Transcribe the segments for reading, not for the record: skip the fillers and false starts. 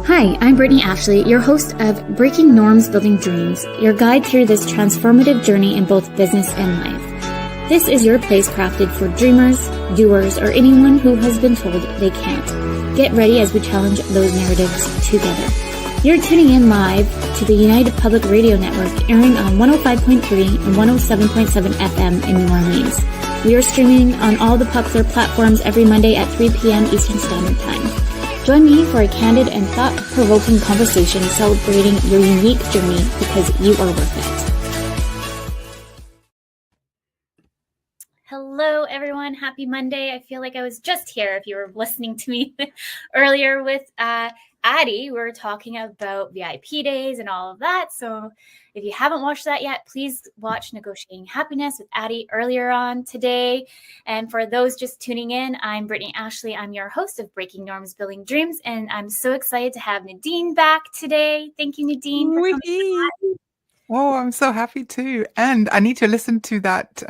Hi, I'm Brittney Ashley, your host of Breaking Norms, Building Dreams, your guide through this transformative journey in both business and life. This is your place crafted for dreamers, doers, or anyone who has been told they can't. Get ready as we challenge those narratives together. You're tuning in live to the United Public Radio Network, airing on 105.3 and 107.7 FM in New Orleans. We are streaming on all the popular platforms every Monday at 3 p.m. Eastern Standard Time. Join me for a candid and thought-provoking conversation celebrating your unique journey because you are worth it. Hello, everyone. Happy Monday. I feel like I was just here if you were listening to me earlier with Addie. We were talking about VIP days and all of that. So if you haven't watched that yet, please watch Negotiating Happiness with Addie earlier on today. And for those just tuning in, I'm Brittney Ashley. I'm your host of Breaking Norms, Building Dreams. And I'm so excited to have Nadine back today. Thank you, Nadine, for coming on. Oh, I'm so happy too. And I need to listen to that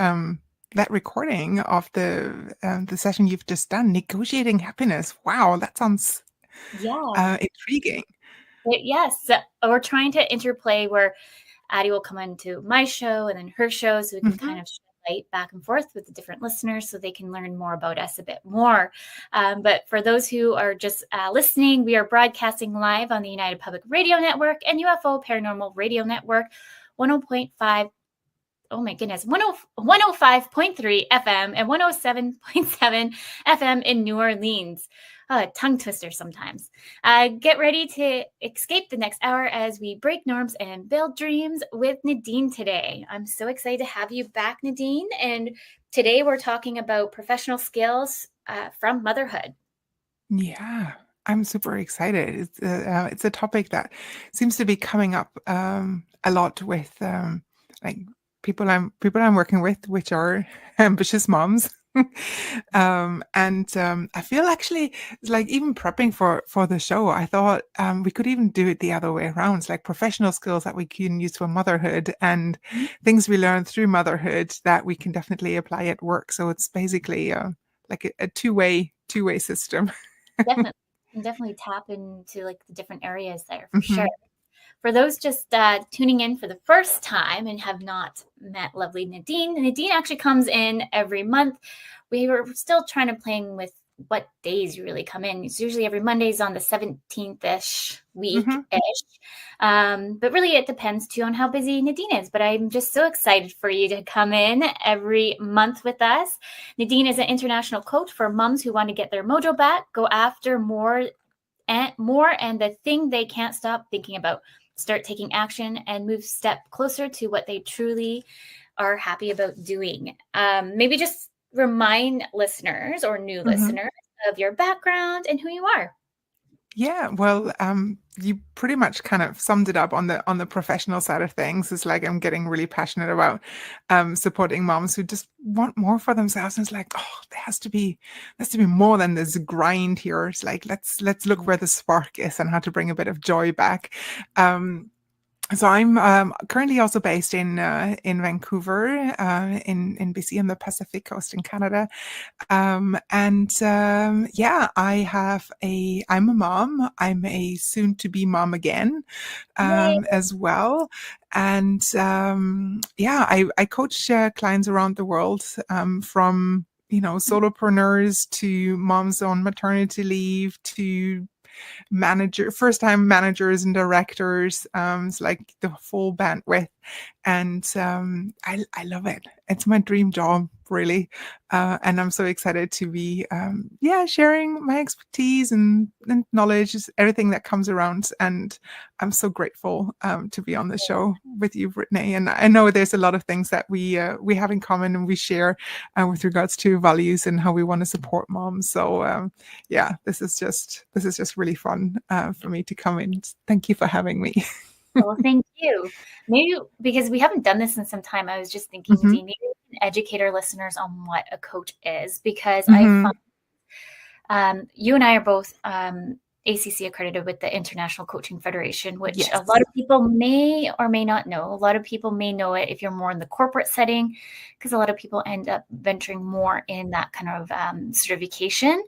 that recording of the session you've just done, Negotiating Happiness. Wow, that sounds intriguing. Yes, we're trying to interplay where Addie will come into my show and then her show, so we can kind of shed light back and forth with the different listeners so they can learn more about us a bit more. But for those who are just listening, we are broadcasting live on the United Public Radio Network and UFO Paranormal Radio Network, 105.3 FM and 107.7 FM in New Orleans. Tongue twister sometimes. Get ready to escape the next hour as we break norms and build dreams with Nadine today. I'm so excited to have you back, Nadine. And today we're talking about professional skills from motherhood. Yeah, I'm super excited. It's a topic that seems to be coming up a lot with like people I'm working with, which are ambitious moms. And I feel actually like even prepping for the show, I thought we could even do it the other way around. It's like professional skills that we can use for motherhood and things we learn through motherhood that we can definitely apply at work. So it's basically like a two-way system. Definitely tap into like the different areas there for sure. For those just tuning in for the first time and have not met lovely Nadine, Nadine actually comes in every month. We were still trying to playing with what days you really come in. It's usually every Mondays on the 17th-ish week-ish. But really it depends too on how busy Nadine is. But I'm just so excited for you to come in every month with us. Nadine is an international coach for moms who want to get their mojo back, go after more and the thing they can't stop thinking about. Start taking action and move step closer to what they truly are happy about doing. Maybe just remind listeners or new listeners of your background and who you are. Yeah, well, you pretty much kind of summed it up on the professional side of things. It's like I'm getting really passionate about supporting moms who just want more for themselves. And it's like, oh, there has to be more than this grind here. It's like let's look where the spark is and how to bring a bit of joy back. So I'm currently also based in Vancouver, in BC on the Pacific Coast in Canada, I'm a mom. I'm a soon-to-be mom again, as well, and I coach clients around the world, from solopreneurs to moms on maternity leave to first-time managers and directors. It's like the full bandwidth, and I love it. It's my dream job, really, and I'm so excited to be sharing my expertise and knowledge, everything that comes around. And I'm so grateful to be on the show with you, Brittney. And I know there's a lot of things that we have in common and we share with regards to values and how we want to support moms. So this is just really fun for me to come in. Thank you for having me. Well, thank you. Maybe because we haven't done this in some time, I was just thinking, maybe we can educate our listeners on what a coach is, because I find you and I are both ACC accredited with the International Coaching Federation, which a lot of people may or may not know. A lot of people may know it if you're more in the corporate setting, because a lot of people end up venturing more in that kind of certification.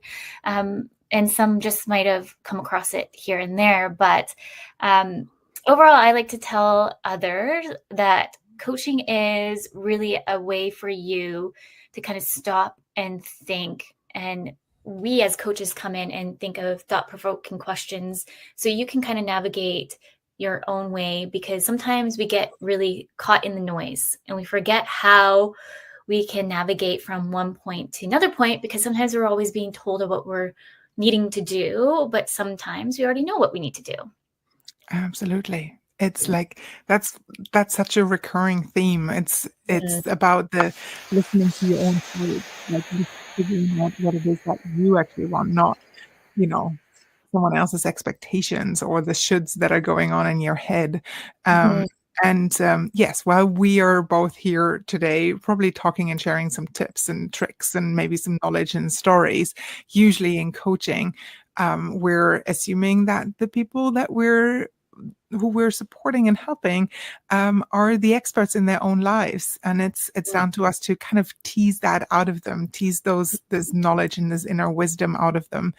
and some just might have come across it here and there. But overall, I like to tell others that coaching is really a way for you to kind of stop and think. And we as coaches come in and think of thought-provoking questions so you can kind of navigate your own way, because sometimes we get really caught in the noise and we forget how we can navigate from one point to another point, because sometimes we're always being told of what we're needing to do, but sometimes we already know what we need to do. Absolutely. It's like that's such a recurring theme. It's about the listening to your own voice, like figuring out what it is that you actually want, not, you know, someone else's expectations or the shoulds that are going on in your head. Yes, while we are both here today, probably talking and sharing some tips and tricks and maybe some knowledge and stories, usually in coaching, we're assuming that the people that who we're supporting and helping are the experts in their own lives, and it's down to us to kind of tease that out of them, tease this knowledge and this inner wisdom out of them,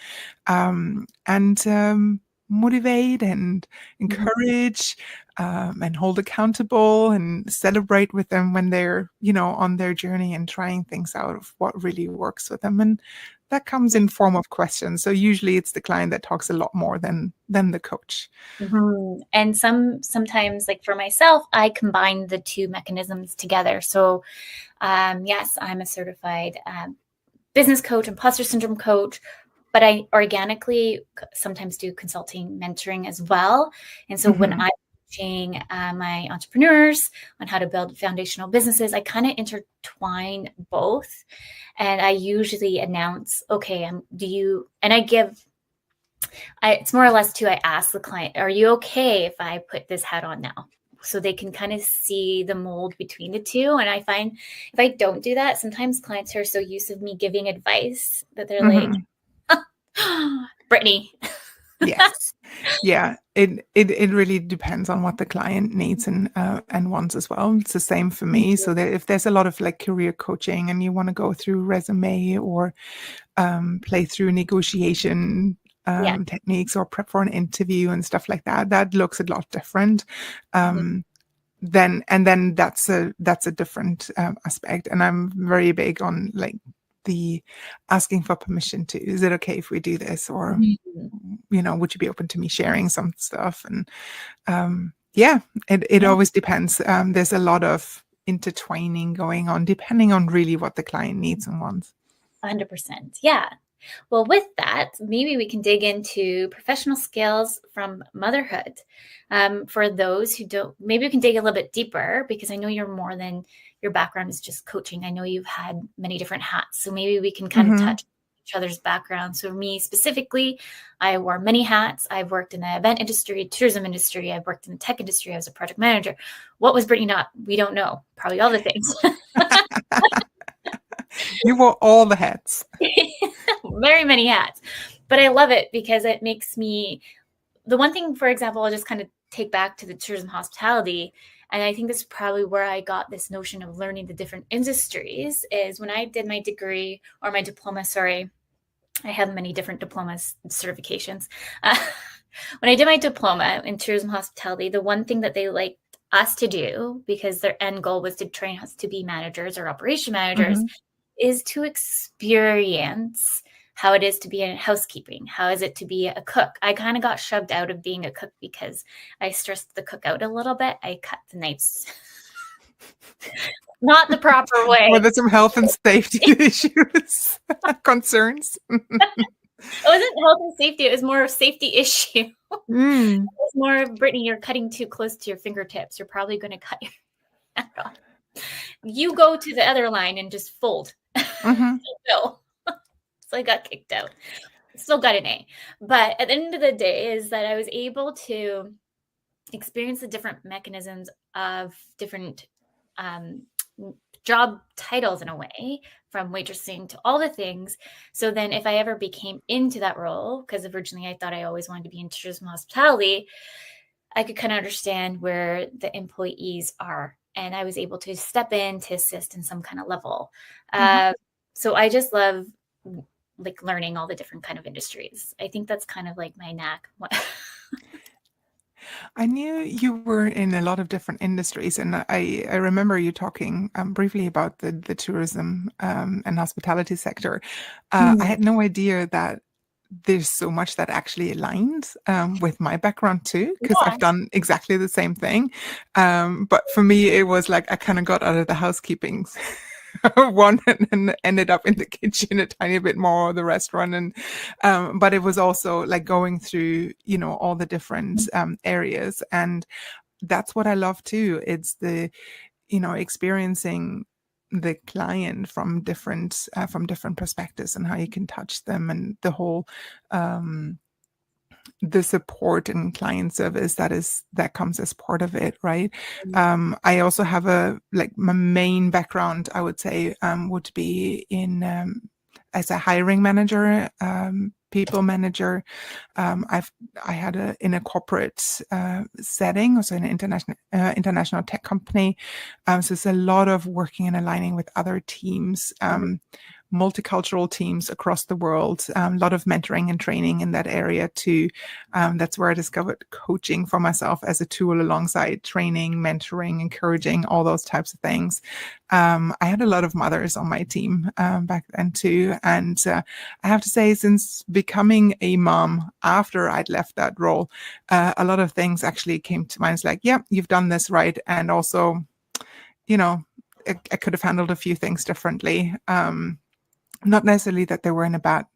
and motivate and encourage, and hold accountable and celebrate with them when they're, on their journey and trying things out of what really works with them. And that comes in form of questions. So usually it's the client that talks a lot more than the coach. And sometimes, like for myself, I combine the two mechanisms together. So yes, I'm a certified business coach, imposter syndrome coach, but I organically sometimes do consulting, mentoring as well. And so when I'm coaching my entrepreneurs on how to build foundational businesses, I kind of intertwine both. And I usually announce, okay, it's more or less too, I ask the client, are you okay if I put this hat on now? So they can kind of see the mold between the two. And I find if I don't do that, sometimes clients are so used to me giving advice that they're like, Brittney. Yes. Yeah. It really depends on what the client needs and wants as well. It's the same for me. So that if there's a lot of like career coaching and you want to go through resume or play through negotiation techniques or prep for an interview and stuff like that, that looks a lot different. Then that's a different aspect. And I'm very big on like the asking for permission to, is it okay if we do this? Or, would you be open to me sharing some stuff? And it always depends. There's a lot of intertwining going on depending on really what the client needs and wants. 100%. Yeah. Well, with that, maybe we can dig into professional skills from motherhood. For those who don't, maybe we can dig a little bit deeper, because I know you're more than your background is just coaching. I know you've had many different hats. So maybe we can kind of touch each other's background. So me specifically, I wore many hats. I've worked in the event industry, tourism industry. I've worked in the tech industry. I was a project manager. What was Brittney not? We don't know. Probably all the things. You wore all the hats. Very many hats. But I love it because it makes me, the one thing, for example, I'll just kind of take back to the tourism hospitality. And I think this is probably where I got this notion of learning the different industries, is when I did my degree or my diploma, sorry, I have many different diplomas, certifications. When I did my diploma in tourism hospitality, the one thing that they liked us to do, because their end goal was to train us to be managers or operation managers, is to experience how it is to be in housekeeping. How is it to be a cook? I kind of got shoved out of being a cook because I stressed the cook out a little bit. I cut the knives not the proper way. Or there's some health and safety issues, concerns. It wasn't health and safety. It was more of safety issue. It was more of, Brittney, you're cutting too close to your fingertips. You're probably going to cut your hand off. You go to the other line and just fold. So I got kicked out. Still got an A. But at the end of the day is that I was able to experience the different mechanisms of different job titles in a way, from waitressing to all the things. So then if I ever became into that role, because originally I thought I always wanted to be in tourism hospitality, I could kind of understand where the employees are. And I was able to step in to assist in some kind of level. So I just love like learning all the different kind of industries. I think that's kind of like my knack. I knew you were in a lot of different industries, and I remember you talking briefly about the tourism and hospitality sector. I had no idea that there's so much that actually aligns with my background too, because Yeah. I've done exactly the same thing. But for me, it was like I kind of got out of the housekeeping one and ended up in the kitchen a tiny bit more, the restaurant, and but it was also like going through, you know, all the different areas, and that's what I love too. It's the, you know, experiencing the client from different perspectives and how you can touch them, and the whole the support and client service that comes as part of it, right? I also have my main background, I would say, would be in as a hiring manager, people manager. I had in a corporate setting, also in an international tech company. So it's a lot of working and aligning with other teams. Multicultural teams across the world, a lot of mentoring and training in that area too. That's where I discovered coaching for myself as a tool alongside training, mentoring, encouraging, all those types of things. I had a lot of mothers on my team back then too. And I have to say, since becoming a mom after I'd left that role, a lot of things actually came to mind. It's like, yeah, you've done this right. And also, you know, I could have handled a few things differently. Not necessarily that they were in a bad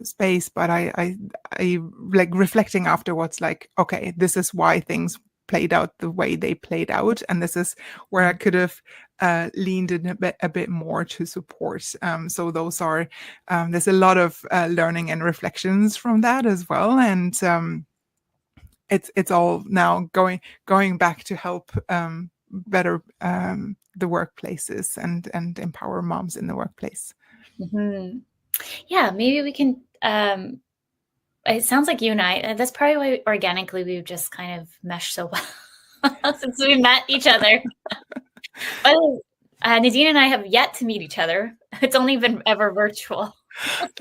space, but I like reflecting afterwards, like, okay, this is why things played out the way they played out, and this is where I could have leaned in a bit more to support. So those are there's a lot of learning and reflections from that as well, and it's all now going back to help better the workplaces and empower moms in the workplace. Mm-hmm. Yeah, maybe we can. It sounds like you and I. That's probably why organically we've just kind of meshed so well since we met each other. Nadine and I have yet to meet each other. It's only been ever virtual.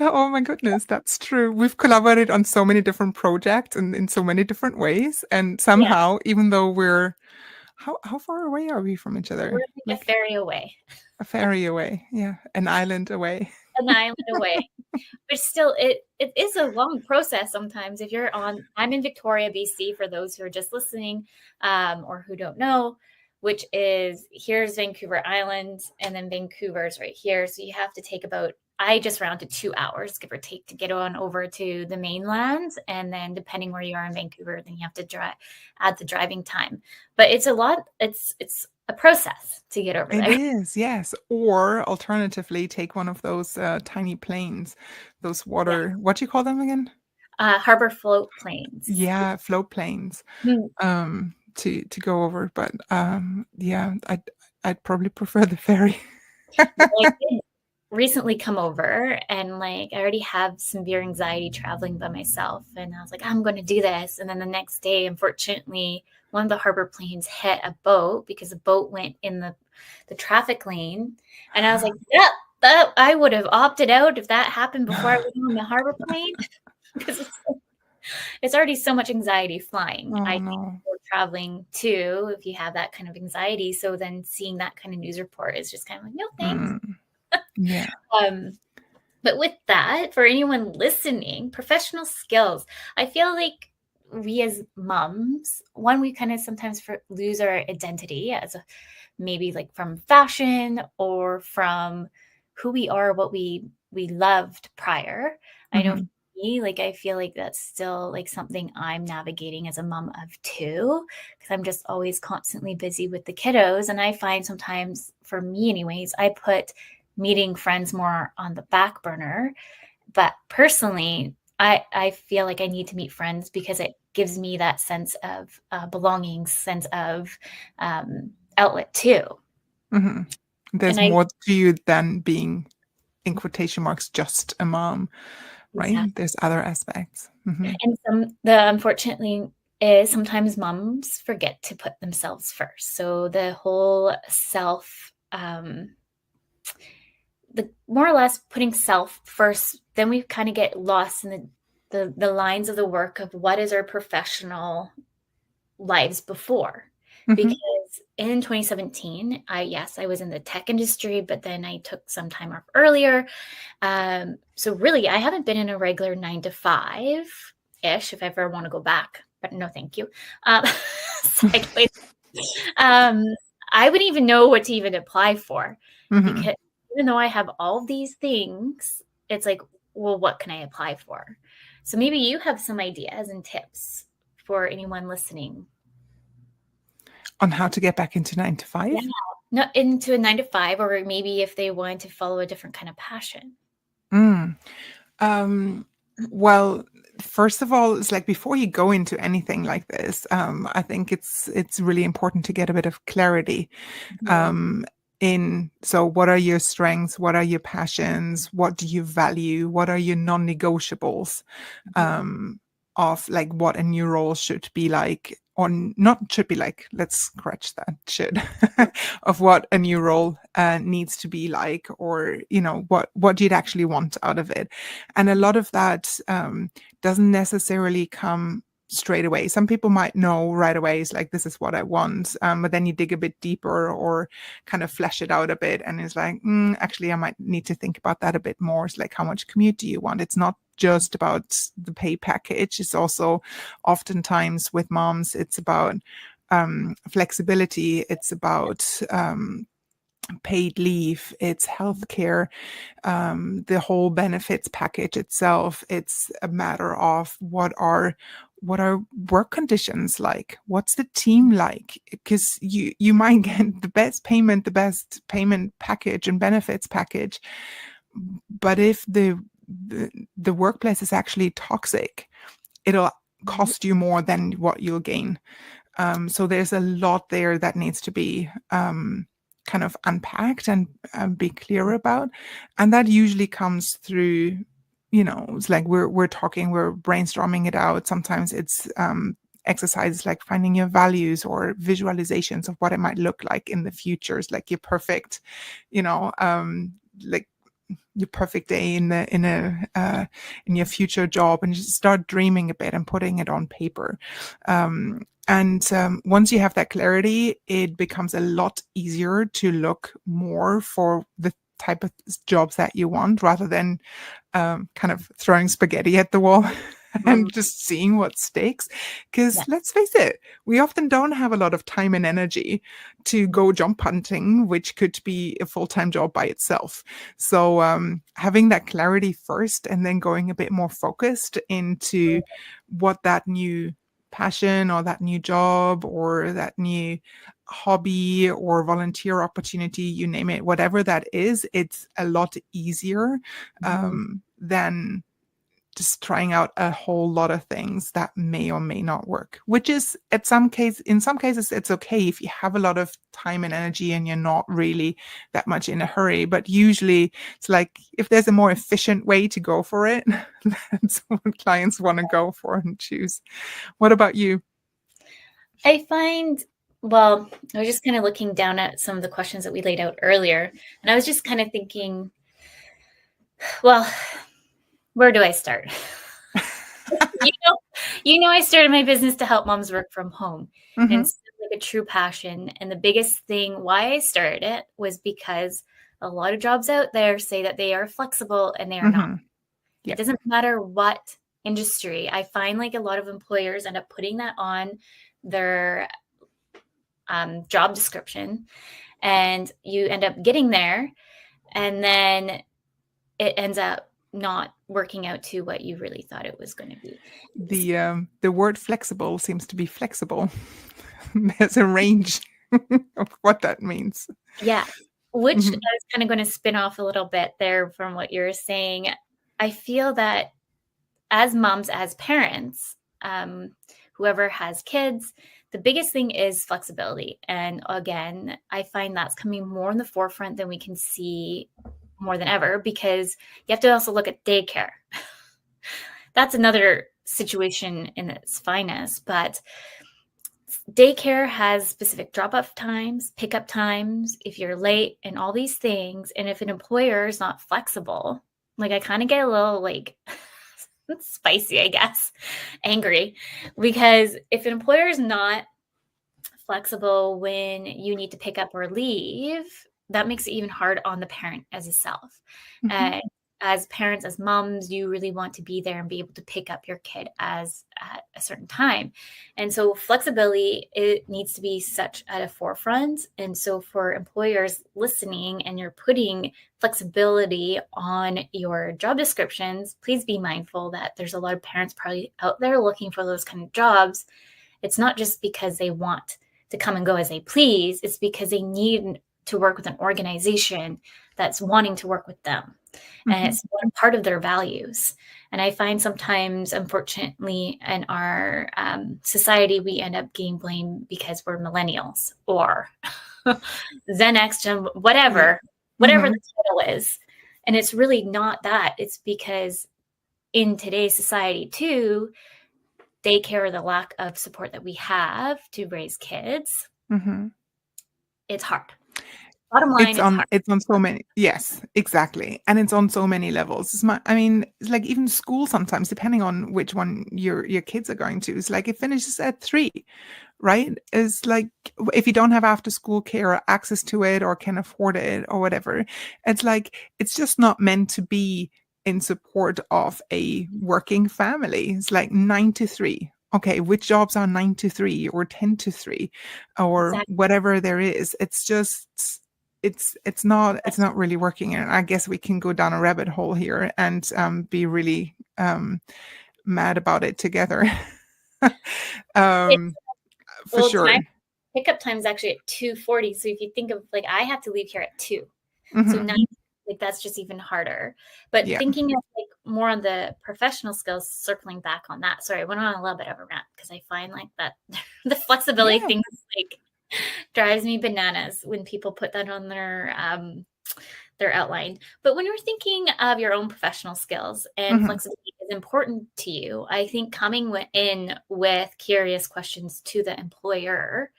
Oh my goodness, that's true. We've collaborated on so many different projects and in so many different ways, and somehow, even though we're how far away are we from each other? We're like a ferry away. A ferry away, yeah, an island away. An island away. But still, it is a long process sometimes. If you're I'm in Victoria, BC, for those who are just listening or who don't know, which is, here's Vancouver Island, and then Vancouver's right here. So you have to take I just rounded 2 hours, give or take, to get on over to the mainland. And then depending where you are in Vancouver, then you have to add the driving time. But it's a lot. It's a process to get over there. It is, yes. Or alternatively, take one of those tiny planes, those water, what do you call them again? Harbor float planes. Yeah, float planes. To go over, but yeah, I'd probably prefer the ferry. I did recently come over, and like I already have severe anxiety traveling by myself, and I was like, I'm going to do this. And then the next day, unfortunately, one of the harbor planes hit a boat because the boat went in the traffic lane, and I was like, yeah, that I would have opted out if that happened before I went on the harbor plane, because it's already so much anxiety flying. Oh, I think no. for traveling too, if you have that kind of anxiety, so then seeing that kind of news report is just kind of like, no thanks. Yeah. But with that, for anyone listening, professional skills, I feel like we as moms, we kind of sometimes lose our identity as maybe like from fashion or from who we are, what we loved prior. I know for me, like I feel like that's still like something I'm navigating as a mom of two, because I'm just always constantly busy with the kiddos. And I find sometimes, for me anyways, I put meeting friends more on the back burner. But personally, I feel like I need to meet friends because it gives me that sense of belonging, sense of outlet too. There's more to you than being, in quotation marks, just a mom, right? Exactly. There's other aspects. And unfortunately is sometimes moms forget to put themselves first. So the whole the more or less putting self first, then we kind of get lost in the lines of the work of what is our professional lives before. Because in 2017, I was in the tech industry, but then I took some time off earlier. So really, I haven't been in a regular 9 to 5-ish, if I ever want to go back, but no, thank you. Sideways. I wouldn't even know what to even apply for, because even though I have all these things, it's like, well, what can I apply for? So maybe you have some ideas and tips for anyone listening on how to get back into 9 to 5. Yeah, not into a 9 to 5, or maybe if they want to follow a different kind of passion. Well, first of all, it's like before you go into anything like this, I think it's really important to get a bit of clarity. So what are your strengths? What are your passions? What do you value? What are your non-negotiables of like what a new role should be like, or not should be like, let's scratch that, should, of what a new role needs to be like, or, what you'd actually want out of it. And a lot of that doesn't necessarily come straight away. Some people might know right away, it's like, this is what I want. But then you dig a bit deeper or kind of flesh it out a bit. And it's like, actually, I might need to think about that a bit more. It's like, how much commute do you want? It's not just about the pay package. It's also oftentimes with moms, it's about flexibility. It's about paid leave, it's healthcare, the whole benefits package itself. It's a matter of what are work conditions like? What's the team like? Because you might get the best payment package and benefits package, but if the workplace is actually toxic, it'll cost you more than what you'll gain. So there's a lot there that needs to be kind of unpacked and be clear about. And that usually comes through, it's like we're talking, we're brainstorming it out. Sometimes it's exercises like finding your values or visualizations of what it might look like in the future. It's like your perfect, like your perfect day in your future job, and just start dreaming a bit and putting it on paper. And once you have that clarity, it becomes a lot easier to look more for the type of jobs that you want, rather than kind of throwing spaghetti at the wall and just seeing what sticks. Because let's face it, we often don't have a lot of time and energy to go job hunting, which could be a full-time job by itself. So having that clarity first, and then going a bit more focused into what that new passion or that new job or that new hobby or volunteer opportunity, you name it, whatever that is, it's a lot easier than just trying out a whole lot of things that may or may not work, which is in some cases, it's okay if you have a lot of time and energy and you're not really that much in a hurry. But usually it's like, if there's a more efficient way to go for it, that's what clients want to go for and choose. What about you? I find, I was just kind of looking down at some of the questions that we laid out earlier, and I was just kind of thinking, well, where do I start? I started my business to help moms work from home. And it's like a true passion. And the biggest thing why I started it was because a lot of jobs out there say that they are flexible, and they are not. It doesn't matter what industry. I find like a lot of employers end up putting that on their job description, and you end up getting there, and then it ends up not working out to what you really thought it was going to be. The word flexible seems to be flexible. There's a range of what that means. Yeah, which I was kind of going to spin off a little bit there from what you're saying. I feel that as moms, as parents, whoever has kids, the biggest thing is flexibility. And again, I find that's coming more in the forefront than we can see more than ever, because you have to also look at daycare. That's another situation in its finest, but daycare has specific drop-off times, pickup times, if you're late, and all these things. And if an employer is not flexible, like I kind of get a little like spicy, I guess, angry, because if an employer is not flexible when you need to pick up or leave, that makes it even hard on the parent as a self. Mhm. As parents, as moms, you really want to be there and be able to pick up your kid at a certain time. And so flexibility, it needs to be such at a forefront. And so for employers listening and you're putting flexibility on your job descriptions, please be mindful that there's a lot of parents probably out there looking for those kind of jobs. It's not just because they want to come and go as they please. It's because they need to work with an organization that's wanting to work with them. And it's one part of their values. And I find sometimes, unfortunately, in our society, we end up getting blamed because we're millennials or Gen X, Gen, whatever the title is. And it's really not that. It's because in today's society, too, daycare, the lack of support that we have to raise kids, it's hard. Bottom line, it's hard. It's on so many. Yes, exactly. And it's on so many levels. It's like even school sometimes, depending on which one your kids are going to, it's like it finishes at 3, right? It's like if you don't have after school care or access to it or can afford it or whatever, it's like it's just not meant to be in support of a working family. It's like 9 to 3. Okay, which jobs are 9 to 3 or 10 to 3 or whatever there is? It's just it's not really working. And I guess we can go down a rabbit hole here and be really mad about it together. For sure. Pickup time is actually at 2:40. So if you think of like I have to leave here at 2. So 9, like that's just even harder. But thinking of like more on the professional skills, circling back on that. Sorry, I went on a little bit of a rant because I find like that the flexibility thing is like drives me bananas when people put that on their outline. But when you're thinking of your own professional skills and flexibility is important to you, I think coming in with curious questions to the employer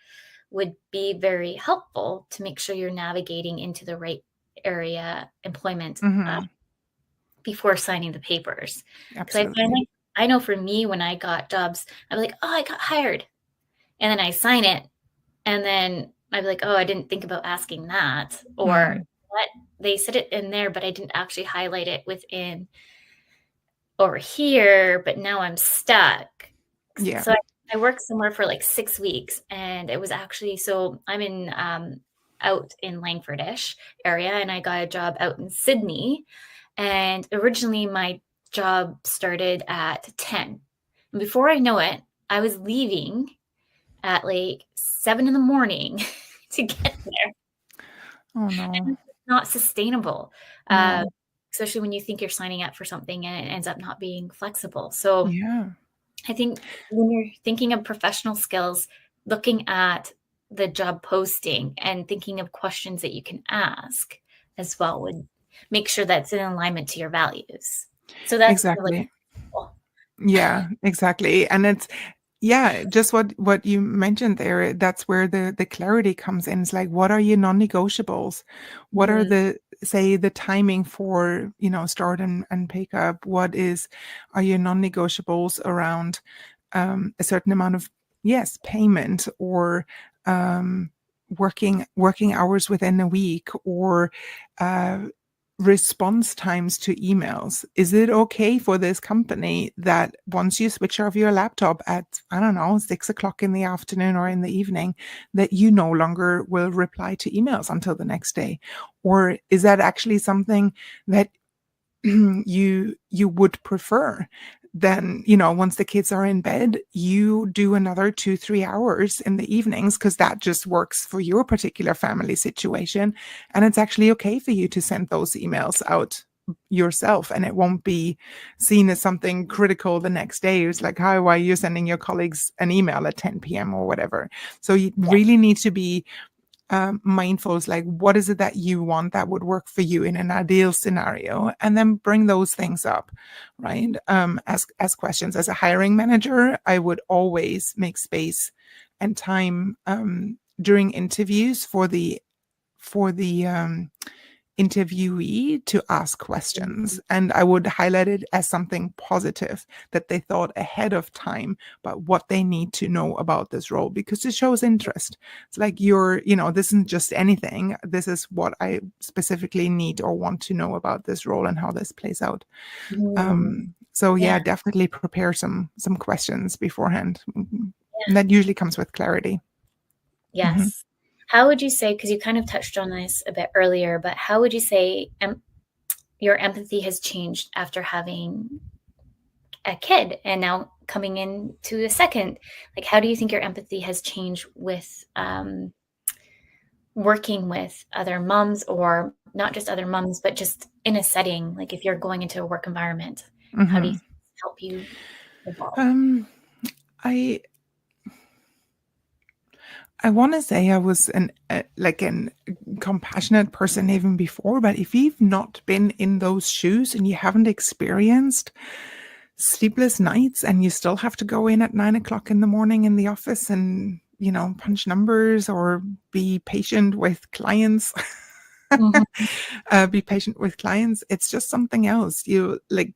would be very helpful to make sure you're navigating into the right area employment before signing the papers. Because I know for me, when I got jobs, I'm like, oh, I got hired. And then I sign it. And then I'd be like, oh, I didn't think about asking that. Or what? They said it in there, but I didn't actually highlight it within over here. But now I'm stuck. Yeah. So I worked somewhere for like 6 weeks. And it was actually, so I'm in out in Langfordish area. And I got a job out in Sydney. And originally my job started at 10. And before I know it, I was leaving at like 7 a.m. to get there. Oh no. And it's not sustainable. No. Especially when you think you're signing up for something and it ends up not being flexible. So I think when you're thinking of professional skills, looking at the job posting and thinking of questions that you can ask as well would make sure that's in alignment to your values. So that's exactly. Really cool. Yeah, exactly. And it's just what you mentioned there, that's where the clarity comes in. It's like, what are your non-negotiables? What are the timing for, start and pick up? What are your non-negotiables around a certain amount of, payment or working hours within a week or response times to emails? Is it okay for this company that once you switch off your laptop at, 6 o'clock in the afternoon or in the evening, that you no longer will reply to emails until the next day? Or is that actually something that you would prefer? Then, once the kids are in bed, you do another 2-3 hours in the evenings because that just works for your particular family situation. And it's actually okay for you to send those emails out yourself, and it won't be seen as something critical the next day. It's like, why are you sending your colleagues an email at 10 p.m. or whatever? So you really need to be mindful. Is like, what is it that you want that would work for you in an ideal scenario, and then bring those things up, right? As questions. As a hiring manager, I would always make space and time during interviews for the interviewee to ask questions. And I would highlight it as something positive, that they thought ahead of time about what they need to know about this role, because it shows interest. It's like, this isn't just anything. This is what I specifically need or want to know about this role and how this plays out. So definitely prepare some questions beforehand. And that usually comes with clarity. Yes. Mm-hmm. How would you say, because you kind of touched on this a bit earlier, but how would you say your empathy has changed after having a kid and now coming into a second? Like, how do you think your empathy has changed with working with other moms, or not just other moms, but just in a setting, like if you're going into a work environment? How do you help you evolve? I want to say I was a compassionate person even before, but if you've not been in those shoes and you haven't experienced sleepless nights and you still have to go in at 9 o'clock in the morning in the office and, punch numbers or be patient with clients, be patient with clients, it's just something else.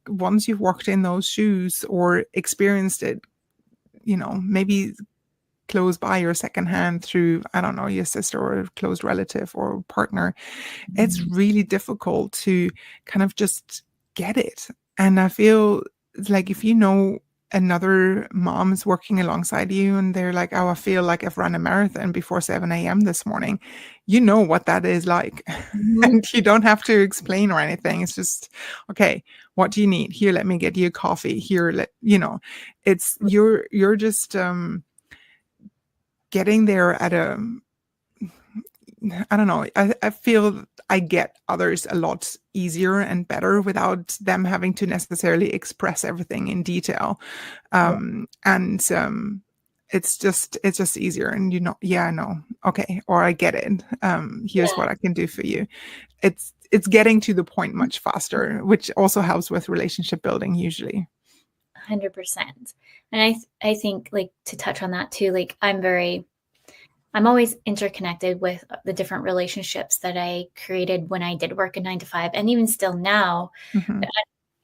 Once you've walked in those shoes or experienced it, maybe close by or secondhand through, I don't know, your sister or a close relative or partner, it's really difficult to kind of just get it. And I feel like if another mom's working alongside you and they're like, oh, I feel like I've run a marathon before 7 a.m. this morning, you know what that is like. And you don't have to explain or anything. It's just, okay, what do you need? Here, let me get you a coffee. Here, it's, you're just, getting there at I don't know, I feel I get others a lot easier and better without them having to necessarily express everything in detail. It's just easier, and I know, okay, or I get it. Here's what I can do for you. It's getting to the point much faster, which also helps with relationship building usually. 100%. And I think, like, to touch on that too, like I'm always interconnected with the different relationships that I created when I did work a 9 to 5, and even still now,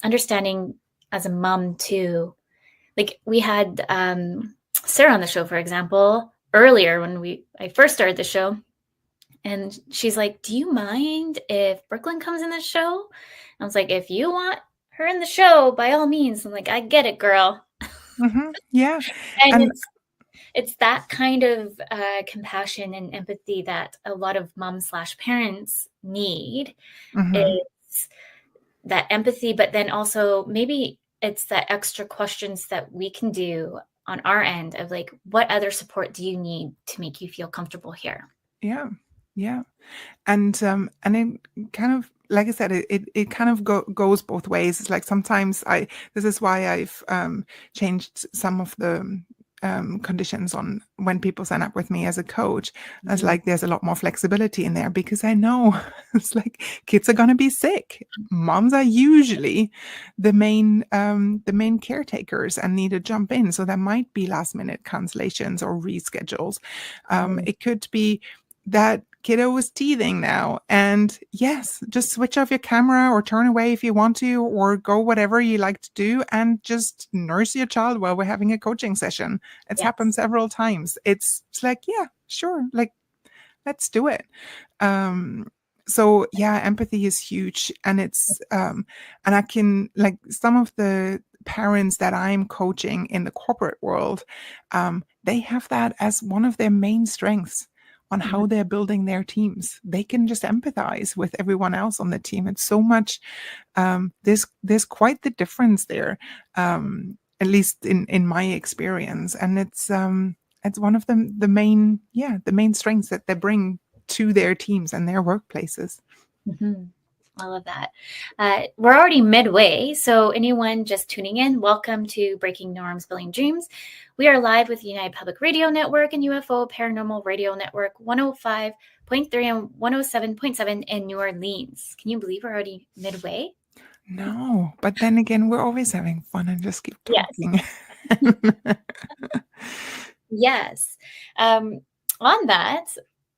understanding as a mom too. Like, we had Sarah on the show, for example, earlier when I first started the show, and she's like, do you mind if Brooklyn comes in the show? I was like, if you want her in the show, by all means. I'm like, I get it, girl. Yeah. And it's that kind of compassion and empathy that a lot of moms/parents need. Is that empathy, but then also maybe it's that extra questions that we can do on our end of like, what other support do you need to make you feel comfortable here? Yeah. And it kind of, like I said, it kind of goes both ways. It's like sometimes this is why I've changed some of the conditions on when people sign up with me as a coach. It's like there's a lot more flexibility in there, because I know it's like kids are going to be sick. Moms are usually the main caretakers and need to jump in. So there might be last minute cancellations or reschedules. It could be that kiddo was teething now, and yes, just switch off your camera or turn away if you want to, or go whatever you like to do and just nurse your child while we're having a coaching session. It's happened several times. It's like, yeah, sure, like, let's do it. So yeah, empathy is huge. And it's and I can, like, some of the parents that I'm coaching in the corporate world, they have that as one of their main strengths on how they're building their teams. They can just empathize with everyone else on the team. It's so much, there's quite the difference there, at least in my experience. And it's one of the main strengths that they bring to their teams and their workplaces. I love that. We're already midway, so anyone just tuning in, welcome to Breaking Norms, Building Dreams. We are live with United Public Radio Network and UFO Paranormal Radio Network 105.3 and 107.7 in New Orleans. Can you believe we're already midway? No, but then again, we're always having fun and just keep talking. Yes. Yes. On that,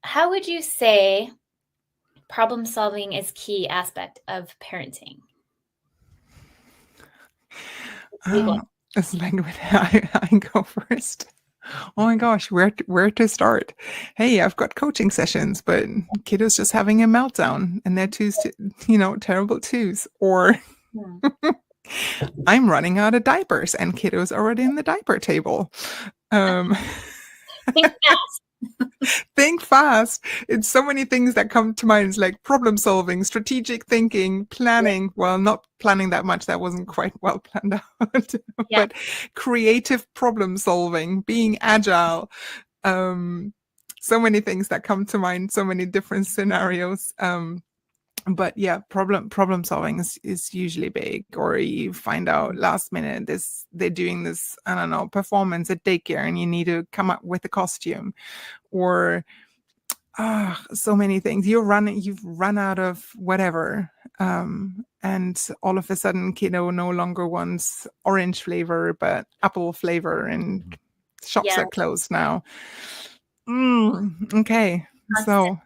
how would you say problem solving is key aspect of parenting? Big one. It's like I go first. Oh my gosh, where to start? Hey, I've got coaching sessions, but kiddo's just having a meltdown, and they're terrible twos. Or Hmm. I'm running out of diapers, and kiddo's already in the diaper table. Um, Think fast. think fast. It's so many things that come to mind. It's like problem solving, strategic thinking, planning. Well, not planning that much. That wasn't quite well planned out. Yeah. But creative problem solving, being agile. So many things that come to mind. So many different scenarios. But yeah, problem solving is usually big. Or you find out last minute they're doing this, I don't know, performance at daycare, and you need to come up with a costume. Or so many things. You've run out of whatever. And all of a sudden kiddo no longer wants orange flavor, but apple flavor, and shops Yeah. are closed now. Okay. So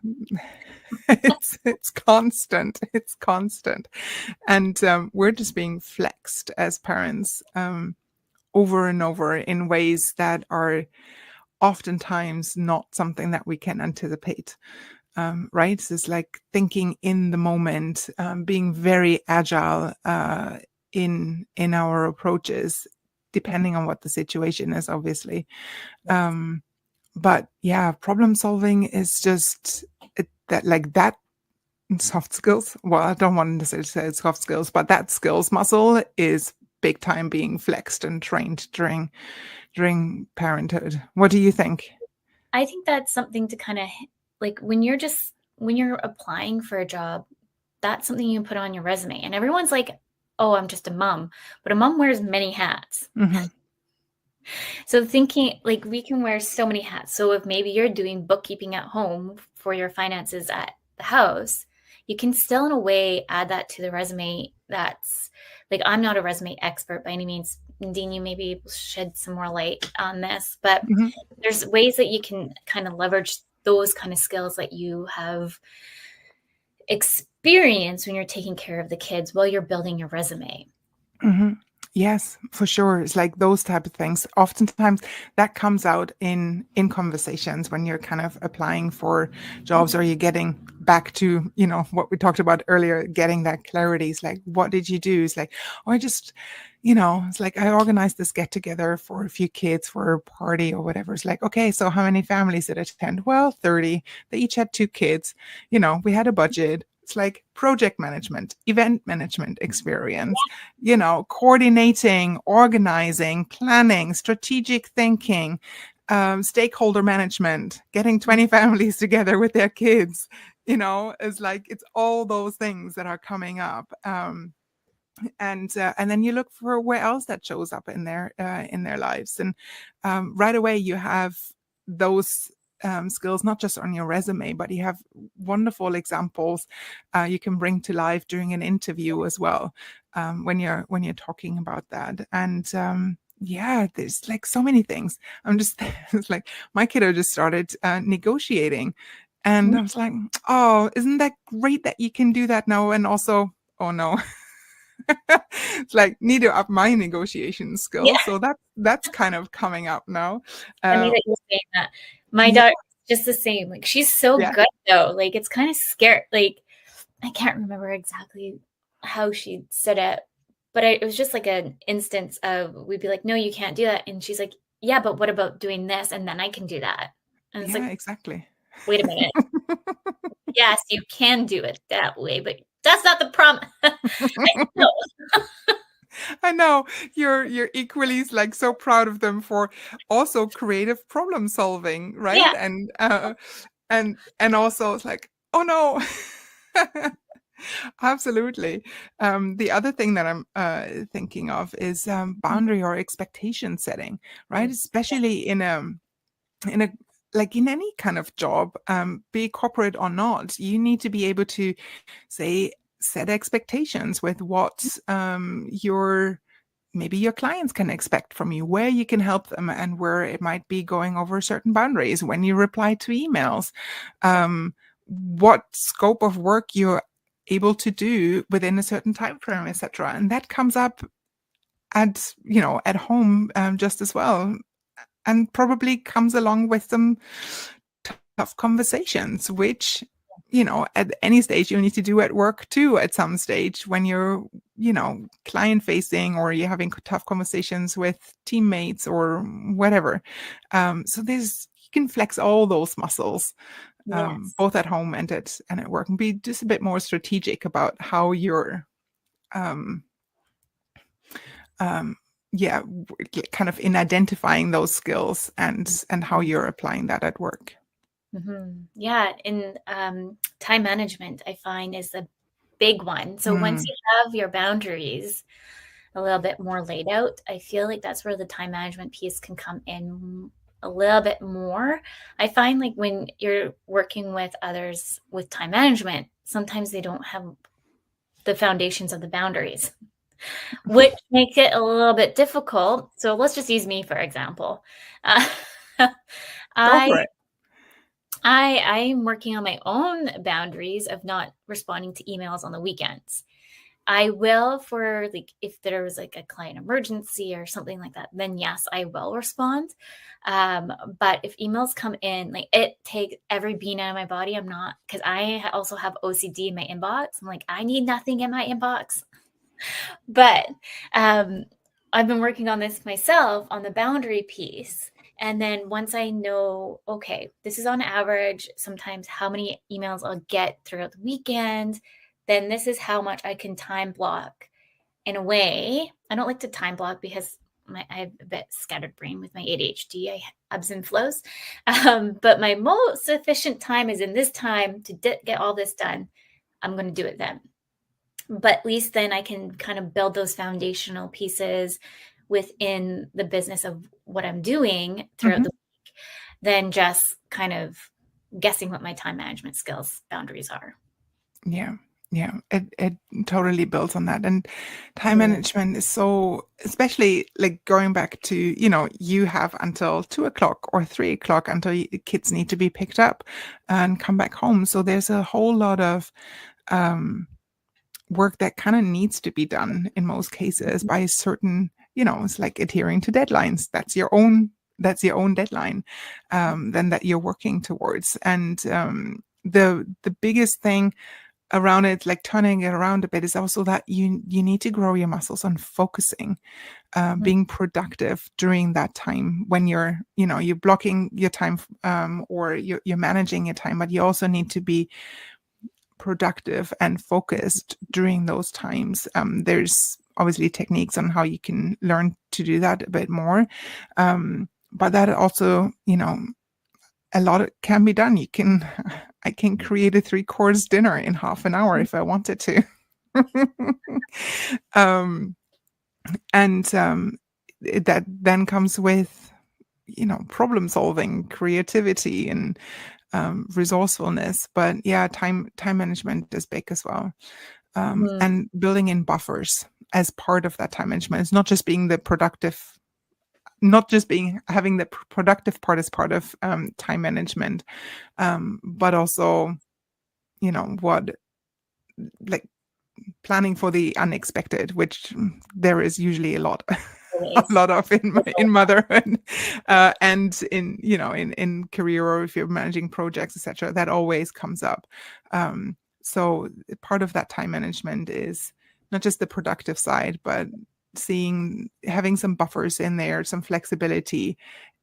it's constant. It's constant. And we're just being flexed as parents over and over in ways that are oftentimes not something that we can anticipate. Right? So it's like thinking in the moment, being very agile in our approaches, depending on what the situation is, obviously. But yeah, problem solving is just that soft skills. Well, I don't want to say it's soft skills, but that skills muscle is big time being flexed and trained during parenthood. What do you think? I think that's something to kind of like when you're applying for a job, that's something you can put on your resume. And everyone's like, oh, I'm just a mom. But a mom wears many hats. Mm-hmm. So thinking like we can wear so many hats. So if maybe you're doing bookkeeping at home for your finances at the house, you can still in a way add that to the resume. That's like, I'm not a resume expert by any means. Nadine, you maybe shed some more light on this, but Mm-hmm. there's ways that you can kind of leverage those kind of skills that you have experienced when you're taking care of the kids while you're building your resume. Mm-hmm. Yes, for sure. It's like those type of things. Oftentimes that comes out in conversations when you're kind of applying for jobs, or you're getting back to, what we talked about earlier, getting that clarity. It's like, what did you do? It's like, oh, I just, it's like I organized this get together for a few kids for a party or whatever. It's like, okay, so how many families did attend? Well, 30. They each had 2 kids. We had a budget. It's like project management, event management experience, coordinating, organizing, planning, strategic thinking, stakeholder management, getting 20 families together with their kids. It's like, it's all those things that are coming up. And then you look for where else that shows up in their lives. And right away you have those skills, not just on your resume, but you have wonderful examples you can bring to life during an interview as well, when you're talking about that. And yeah, there's like so many things. It's like my kiddo just started negotiating, and I was like, oh, isn't that great that you can do that now? And also, oh no. It's like, need to up my negotiation skills. Yeah. So that's kind of coming up now. Funny that you're saying that. My Yeah. daughter's just the same. Like, she's so Yeah. good though. Like, it's kind of scary. Like, I can't remember exactly how she said it, but it was just like an instance of, we'd be like, no, you can't do that. And she's like, yeah, but what about doing this? And then I can do that. And it's Yeah, like, exactly. wait a minute. Yes, you can do it that way, but that's not the promise. I know. I know you're equally like so proud of them for also creative problem solving, right? Yeah. And also it's like, oh no. Absolutely. The other thing that I'm thinking of is boundary or expectation setting, right? Especially in a like in any kind of job, be it corporate or not, you need to be able to, say, set expectations with what your maybe your clients can expect from you, where you can help them, and where it might be going over certain boundaries when you reply to emails, what scope of work you're able to do within a certain time frame, etc. And that comes up at home just as well, and probably comes along with some tough conversations, which at any stage you'll need to do at work too, at some stage, when you're client facing, or you're having tough conversations with teammates or whatever. So you can flex all those muscles, Yes. both at home and at work, and be just a bit more strategic about how you're kind of in identifying those skills and how you're applying that at work. Mm-hmm. Yeah. And time management, I find, is a big one. So once you have your boundaries a little bit more laid out, I feel like that's where the time management piece can come in a little bit more. I find like when you're working with others with time management, sometimes they don't have the foundations of the boundaries, which makes it a little bit difficult. So let's just use me, for example. Go for it. I'm working on my own boundaries of not responding to emails on the weekends. I will, for like if there was like a client emergency or something like that, then yes, I will respond. But if emails come in, like it takes every bean out of my body. I'm not, because I also have OCD in my inbox. I'm like, I need nothing in my inbox. But I've been working on this myself on the boundary piece. And then once I know, okay, this is on average, sometimes how many emails I'll get throughout the weekend, then this is how much I can time block. In a way, I don't like to time block because I have a bit scattered brain with my ADHD. I ebbs and flows. But my most efficient time is in this time to get all this done. I'm going to do it then. But at least then I can kind of build those foundational pieces within the business of what I'm doing throughout the week, than just kind of guessing what my time management skills boundaries are. Yeah. It totally builds on that. And time management is so, especially like going back to, you have until 2:00 or 3:00 until kids need to be picked up and come back home. So there's a whole lot of work that kind of needs to be done in most cases by certain, it's like adhering to deadlines. That's your own deadline then that you're working towards. And the biggest thing around it, like turning it around a bit, is also that you need to grow your muscles on focusing, being productive during that time when you're blocking your time, or you're managing your time, but you also need to be productive and focused during those times. There's obviously techniques on how you can learn to do that a bit more, but that also, a lot can be done. I can create a 3-course dinner in half an hour if I wanted to. That then comes with, problem solving, creativity, and resourcefulness. But yeah, time management is big as well. And building in buffers as part of that time management. It's not just being having the productive part as part of time management, but also, like planning for the unexpected, which there is usually a lot of in motherhood, and in career, or if you're managing projects, etc. That always comes up. So part of that time management is not just the productive side, but having some buffers in there, some flexibility,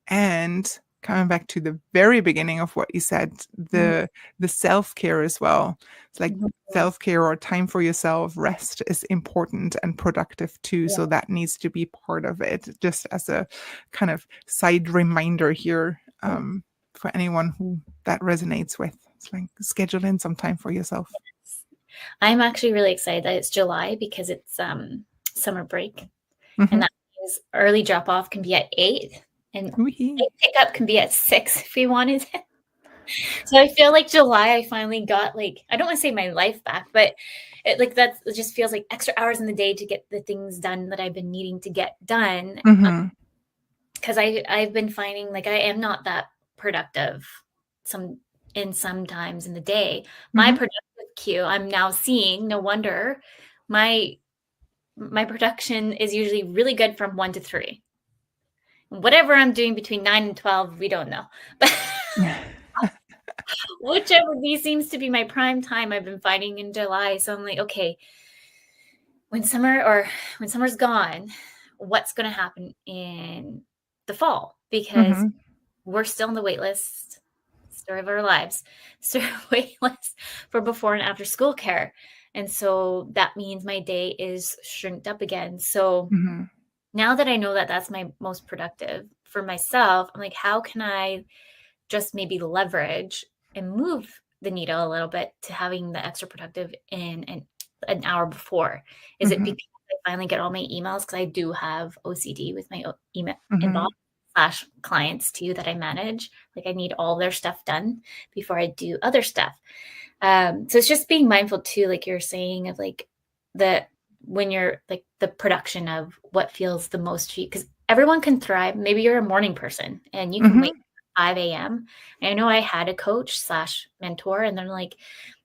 and coming back to the very beginning of what you said, the self-care as well. It's like self-care or time for yourself, rest is important and productive too. Yeah. So that needs to be part of it, just as a kind of side reminder here, for anyone who that resonates with. It's like schedule in some time for yourself. I'm actually really excited that it's July, because it's summer break, and that means early drop off can be at 8, and pick up can be at 6 if we wanted. So I feel like July, I finally got like, I don't want to say my life back, but it just feels like extra hours in the day to get the things done that I've been needing to get done. Mm-hmm. Because I've been finding like I am not that productive sometimes in the day. My Mm-hmm. productive queue, I'm now seeing, no wonder my production is usually really good from 1 to 3. Whatever I'm doing between 9 and 12, we don't know. But whichever these seems to be my prime time I've been finding in July. So I'm like, okay, when summer's gone, what's going to happen in the fall? Because Mm-hmm. we're still on the wait list, story of our lives, wait list for before and after school care. And so that means my day is shrinked up again. So Mm-hmm. now that I know that that's my most productive for myself, I'm like, how can I just maybe leverage and move the needle a little bit to having the extra productive in an hour before? Is it Mm-hmm. because I finally get all my emails? Because I do have OCD with my email Mm-hmm. inbox / clients too that I manage. Like I need all their stuff done before I do other stuff. So it's just being mindful too, like you're saying, of like when you're like the production of what feels the most for you, because everyone can thrive. Maybe you're a morning person and you can Mm-hmm. wake up at 5 a.m. I know I had a coach / mentor, and they're like,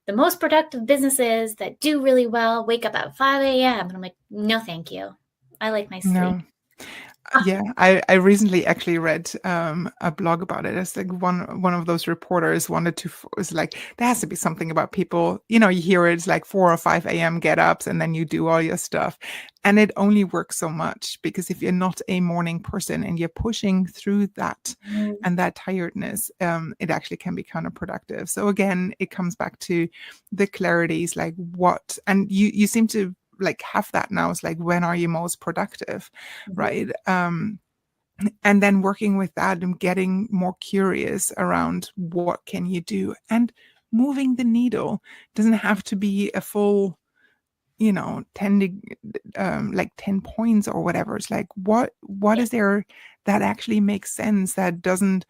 the most productive businesses that do really well wake up at 5 a.m. And I'm like, no, thank you. I like my sleep. No. Yeah, I recently actually read a blog about it. It's like one of those reporters wanted to was like, there has to be something about people, you hear it's like 4 or 5 a.m. get ups and then you do all your stuff. And it only works so much because if you're not a morning person and you're pushing through that Mhm. and that tiredness, it actually can be counterproductive. So again, it comes back to the clarities, like what, and you seem to like have that now. It's like, when are you most productive? Right. And then working with that and getting more curious around what can you do, and moving the needle doesn't have to be a full 10 like 10 points or whatever. It's like, what Yeah. is there that actually makes sense, that doesn't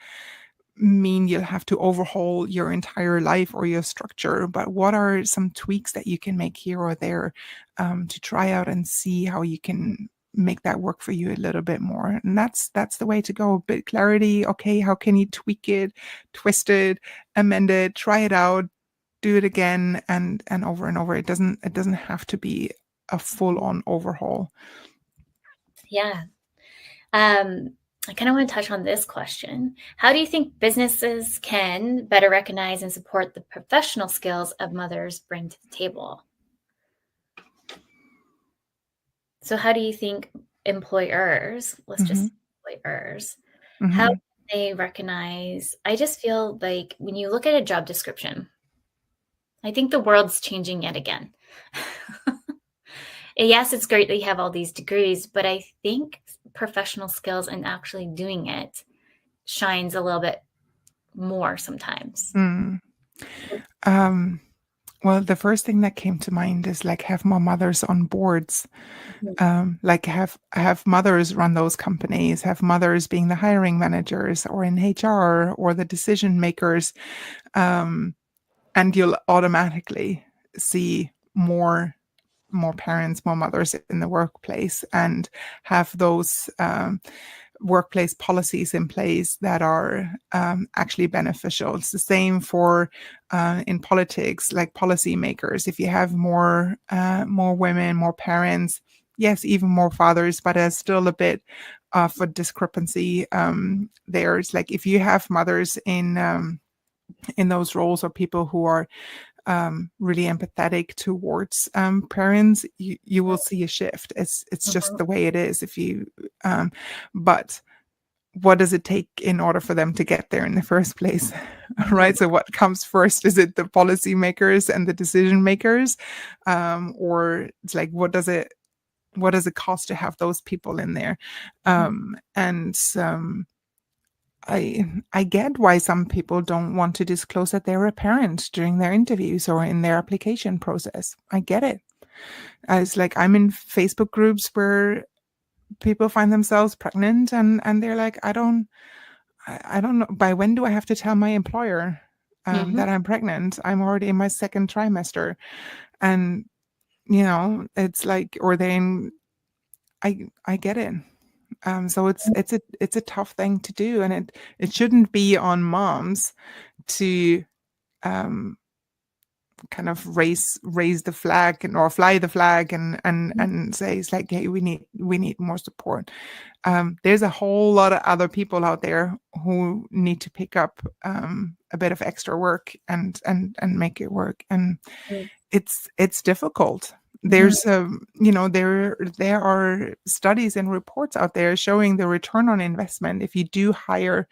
mean you'll have to overhaul your entire life or your structure, but what are some tweaks that you can make here or there, to try out and see how you can make that work for you a little bit more. And that's the way to go. A bit clarity. Okay, how can you tweak it, twist it, amend it, try it out, do it again, and over and over. It doesn't have to be a full-on overhaul. Yeah. I kind of want to touch on this question. How do you think businesses can better recognize and support the professional skills of mothers bring to the table? So how do you think employers, let's Mm-hmm. just employers, how Mm-hmm. can they recognize? I just feel like when you look at a job description, I think the world's changing yet again. Yes, it's great that you have all these degrees, but I think professional skills and actually doing it shines a little bit more sometimes. Mm. Well, the first thing that came to mind is like, have more mothers on boards. Mhm. Like have mothers run those companies, have mothers being the hiring managers or in HR or the decision makers, and you'll automatically see more parents, more mothers in the workplace, and have those workplace policies in place that are actually beneficial. It's the same for in politics, like policymakers. If you have more women, more parents, yes, even more fathers, but there's still a bit of a discrepancy. There's like, if you have mothers in those roles, or people who are really empathetic towards parents, you will see a shift. It's just Mhm. the way it is. If you but what does it take in order for them to get there in the first place? Mhm. Right? So what comes first? Is it the policymakers and the decision makers, or it's like, what does it cost to have those people in there? Mhm. And I get why some people don't want to disclose that they're a parent during their interviews or in their application process. I get it. It's like, I'm in Facebook groups where people find themselves pregnant, and they're like, I don't know, by when do I have to tell my employer? that I'm pregnant. I'm already in my second trimester. And, it's like, or then I get it. So it's a tough thing to do, and it shouldn't be on moms to kind of raise the flag or fly the flag and say it's like, hey, we need more support. There's a whole lot of other people out there who need to pick up a bit of extra work and make it work, and it's difficult. There's there are studies and reports out there showing the return on investment if you do hire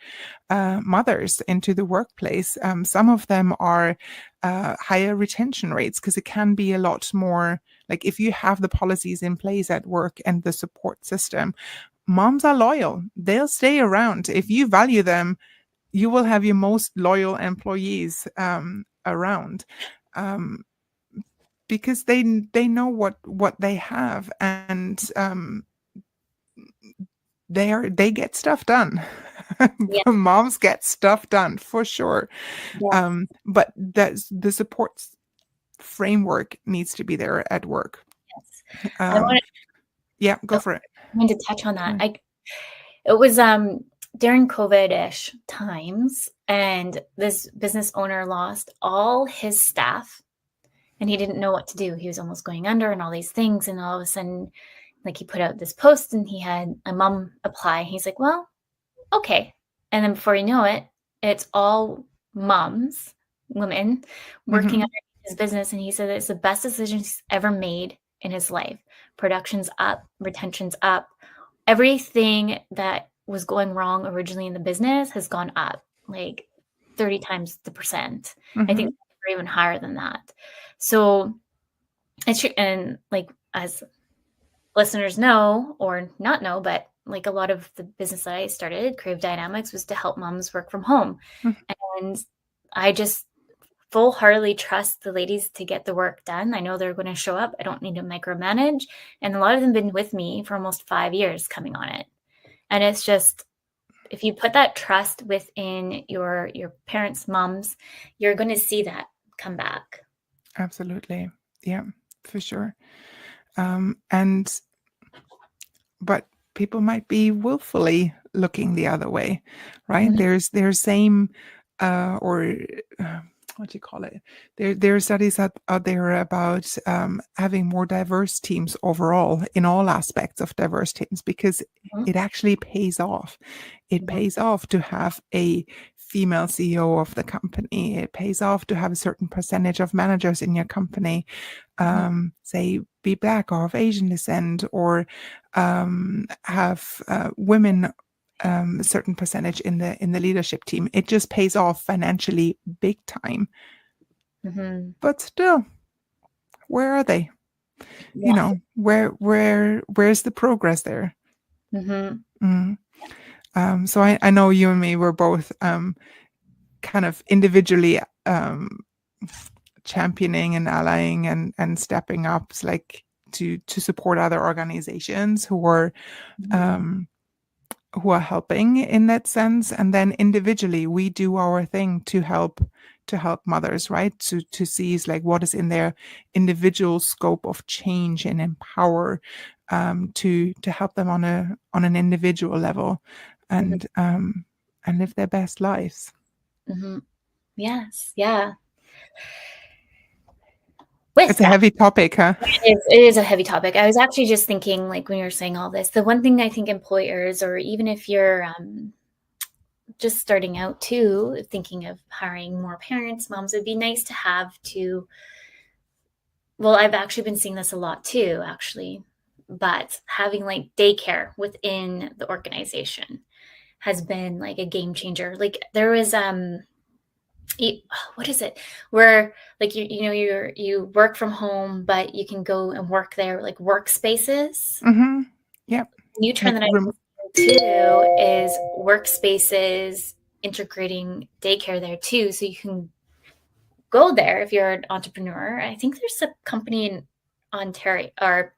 mothers into the workplace. Some of them are higher retention rates, because it can be a lot more like, if you have the policies in place at work and the support system, moms are loyal. They'll stay around. If you value them, you will have your most loyal employees around. Because they know what they have, and they get stuff done. Yeah. Moms get stuff done for sure. Yeah. But that's the support framework needs to be there at work. Yes. Go for it. I wanted to touch on that. It was during COVID-ish times, and this business owner lost all his staff. And he didn't know what to do. He was almost going under and all these things. And all of a sudden, like, he put out this post and he had a mom apply. He's like, well, okay. And then before you know it, it's all moms, women, working under his business. And he said it's the best decision he's ever made in his life. Production's up, retention's up. Everything that was going wrong originally in the business has gone up, like 30 times the percent. I think or even higher than that. So it's, and like, as listeners know or not know, but like, a lot of the business that I started, Creative Dynamics, was to help moms work from home. And I just full-heartedly trust the ladies to get the work done. I know they're going to show up. I don't need to micromanage. And a lot of them have been with me for almost 5 years coming on it. And it's just, if you put that trust within your parents, moms, you're going to see that come back. Absolutely. Yeah, for sure. But people might be willfully looking the other way, right? There's same or what do you call it? There are studies out there about having more diverse teams overall, in all aspects of diverse teams, because it actually pays off. It pays off to have a female CEO of the company. It pays off to have a certain percentage of managers in your company, say, be Black or of Asian descent, or have women a certain percentage in the leadership team. It just pays off financially big time. But still, where are they? Yeah. Where's the progress there? So I know you and me were both kind of individually championing and allying and stepping up, like to support other organizations who are helping in that sense. And then individually, we do our thing to help mothers, right? To see is like what is in their individual scope of change and empower to help them on an individual level and live their best lives. Yes. Yeah. It's a heavy topic, huh? It is a heavy topic. I was actually just thinking, like, when you were saying all this, the one thing I think employers, or even if you're just starting out too, thinking of hiring more parents, moms, it'd be nice to have well, I've actually been seeing this a lot too, actually, but having like daycare within the organization has been like a game changer. Like, there was what is it, where like you work from home, but you can go and work there, like workspaces. Yep. New trend that I too is workspaces integrating daycare there too, so you can go there if you're an entrepreneur. I think there's a company in Ontario or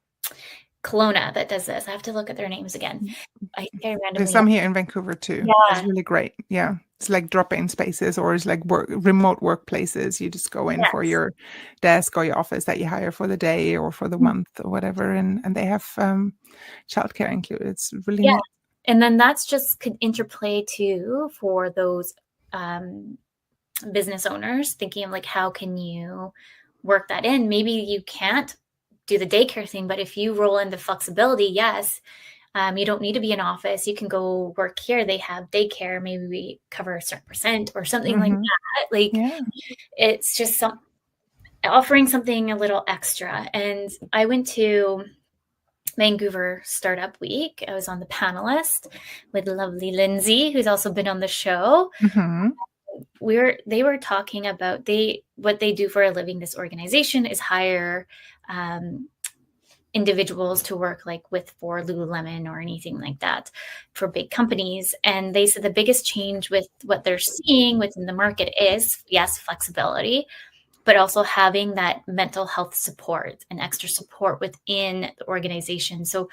Kelowna that does this. I have to look at their names again. I think I There's randomly. some here in Vancouver too. It's Yeah. really great. Yeah. It's like drop-in spaces, or it's like remote workplaces. You just go in for Yes. your desk or your office that you hire for the day or for the month or whatever. And they have childcare included. It's really Yeah. neat. And then that's just could interplay too for those business owners thinking of like, how can you work that in? Maybe you can't do the daycare thing, but if you roll in the flexibility, yes, you don't need to be in office. You can go work here. They have daycare. Maybe we cover a certain percent or something like that. Like, Yeah. it's just offering something a little extra. And I went to Vancouver Startup Week. I was on the panelist with lovely Lindsay, who's also been on the show. Mm-hmm. They were talking about what they do for a living. This organization is hire individuals to work like for Lululemon or anything like that for big companies. And they said the biggest change with what they're seeing within the market is, yes, flexibility, but also having that mental health support and extra support within the organization. So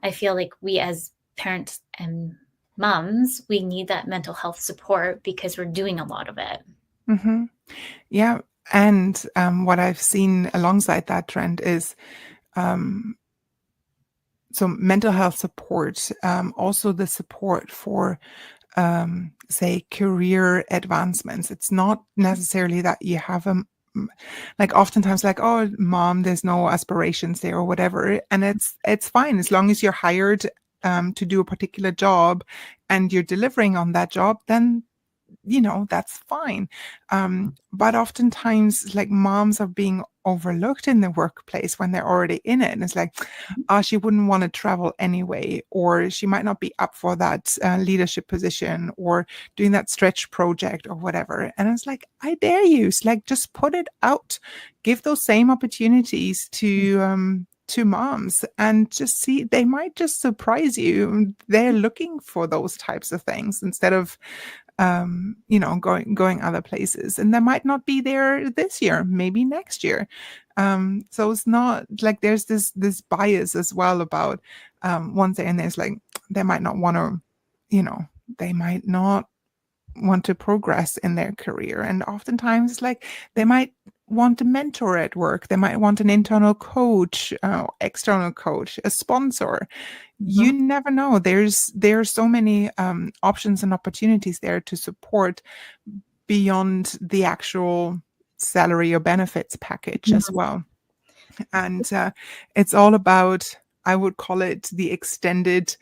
I feel like we as parents and moms, we need that mental health support because we're doing a lot of it. Mm-hmm. Yeah. And what I've seen alongside that trend is so mental health support, also the support for say career advancements. It's not necessarily that you have like oftentimes like, oh, mom, there's no aspirations there or whatever, and it's fine as long as you're hired to do a particular job and you're delivering on that job, then that's fine. But oftentimes, like, moms are being overlooked in the workplace when they're already in it. And it's like, she wouldn't want to travel anyway, or she might not be up for that leadership position or doing that stretch project or whatever. And it's like, I dare you, it's like, just put it out, give those same opportunities to moms, and just see, they might just surprise you. They're looking for those types of things instead of going other places, and they might not be there this year, maybe next year. So it's not like there's this bias as well about once they're in there, it's like they might not want to, they might not want to progress in their career. And oftentimes it's like they might want a mentor at work, they might want an internal coach, external coach, a sponsor. You never know. There are so many options and opportunities there to support beyond the actual salary or benefits package as well. And it's all about, I would call it, the extended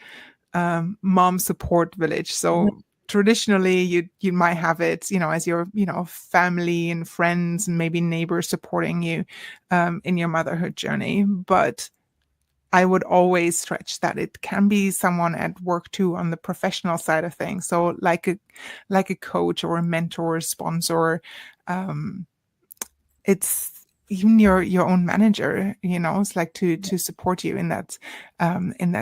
mom support village. So traditionally you might have it, as your, family and friends and maybe neighbors supporting you in your motherhood journey. But I would always stretch that it can be someone at work too, on the professional side of things. So like a coach or a mentor, or sponsor. It's even your own manager, it's like to support you in that